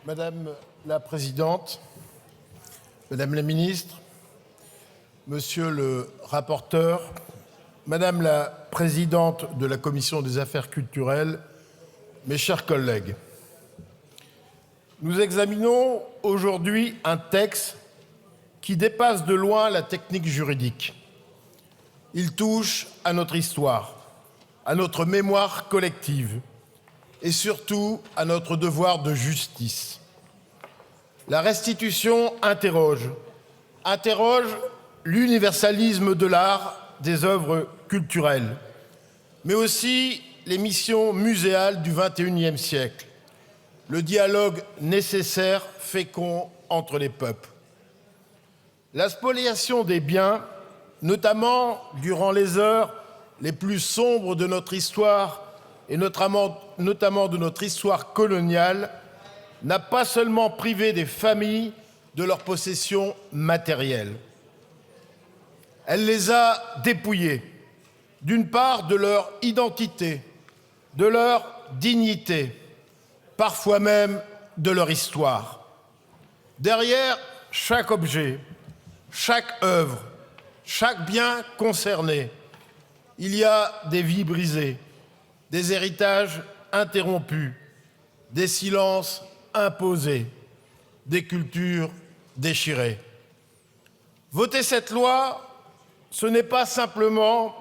Madame la Présidente, Madame la Ministre, Monsieur le rapporteur, Madame la Présidente de la Commission des Affaires culturelles, mes chers collègues, nous examinons aujourd'hui un texte qui dépasse de loin la technique juridique. Il touche à notre histoire, à notre mémoire collective et surtout à notre devoir de justice. La restitution interroge l'universalisme de l'art des œuvres culturelles, mais aussi les missions muséales du XXIe siècle, le dialogue nécessaire, fécond entre les peuples. La spoliation des biens, notamment durant les heures les plus sombres de notre histoire et notamment de notre histoire coloniale, n'a pas seulement privé des familles de leurs possessions matérielles. Elle les a dépouillées, d'une part, de leur identité, de leur dignité, parfois même de leur histoire. Derrière chaque objet, chaque œuvre, chaque bien concerné, il y a des vies brisées, des héritages interrompus, des silences imposés, des cultures déchirées. Voter cette loi, ce n'est pas simplement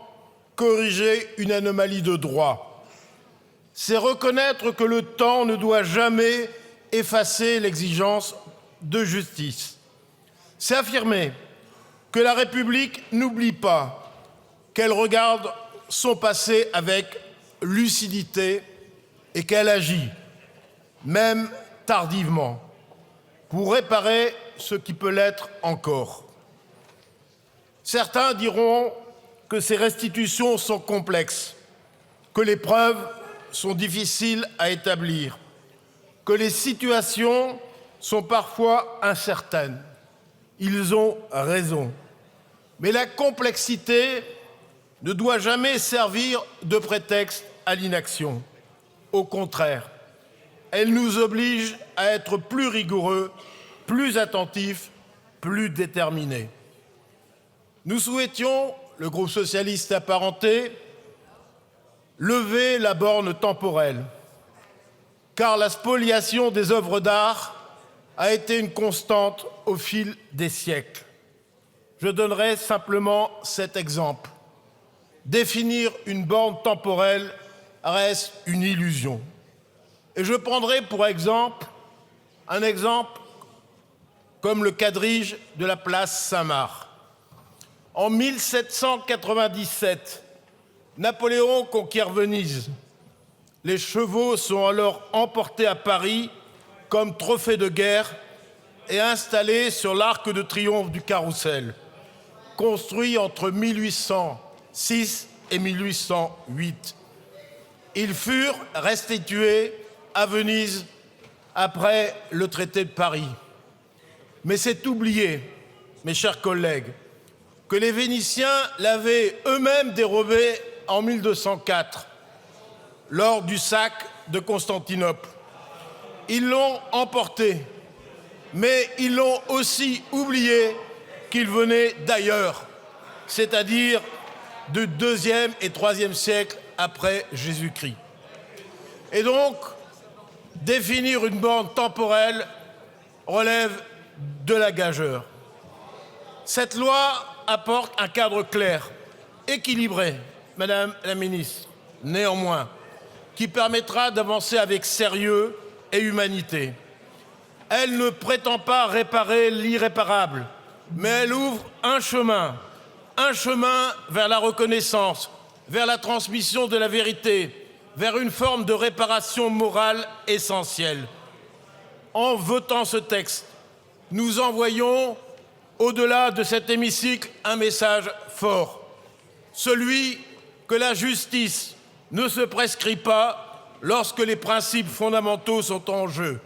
corriger une anomalie de droit, c'est reconnaître que le temps ne doit jamais effacer l'exigence de justice. C'est affirmer que la République n'oublie pas, qu'elle regarde son passé avec lucidité et qu'elle agit, même tardivement, pour réparer ce qui peut l'être encore. Certains diront que ces restitutions sont complexes, que les preuves sont difficiles à établir, que les situations sont parfois incertaines. Ils ont raison. Mais la complexité ne doit jamais servir de prétexte à l'inaction. Au contraire, elle nous oblige à être plus rigoureux, plus attentifs, plus déterminés. Nous souhaitions, le groupe socialiste apparenté, lever la borne temporelle, car la spoliation des œuvres d'art a été une constante au fil des siècles. Je donnerai simplement cet exemple. Définir une borne temporelle reste une illusion. Et je prendrai pour exemple un exemple comme le quadrige de la place Saint-Marc. En 1797, Napoléon conquiert Venise. Les chevaux sont alors emportés à Paris comme trophée de guerre et installés sur l'arc de triomphe du Carrousel, construit entre 1806 et 1808. Ils furent restitués à Venise après le traité de Paris. Mais c'est oublier, mes chers collègues, que les Vénitiens l'avaient eux-mêmes dérobé en 1204, lors du sac de Constantinople. Ils l'ont emporté, mais ils l'ont aussi oublié qu'il venait d'ailleurs, c'est-à-dire du IIe et IIIe siècle après Jésus-Christ. Et donc, définir une borne temporelle relève de la gageure. Cette loi apporte un cadre clair, équilibré, Madame la Ministre, néanmoins, qui permettra d'avancer avec sérieux et humanité. Elle ne prétend pas réparer l'irréparable, mais elle ouvre un chemin vers la reconnaissance, vers la transmission de la vérité, vers une forme de réparation morale essentielle. En votant ce texte, nous envoyons, au-delà de cet hémicycle, un message fort, celui que la justice ne se prescrit pas lorsque les principes fondamentaux sont en jeu.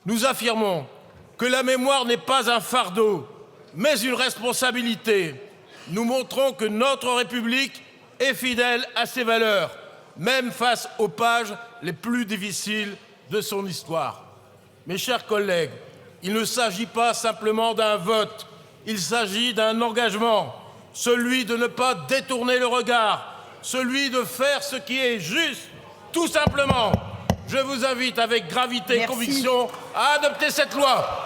Nous affirmons que la mémoire n'est pas un fardeau, mais une responsabilité. Nous montrons que notre République est fidèle à ses valeurs, même face aux pages les plus difficiles de son histoire. Mes chers collègues, il ne s'agit pas simplement d'un vote, il s'agit d'un engagement, celui de ne pas détourner le regard, celui de faire ce qui est juste, tout simplement. Je vous invite avec gravité et conviction à adopter cette loi.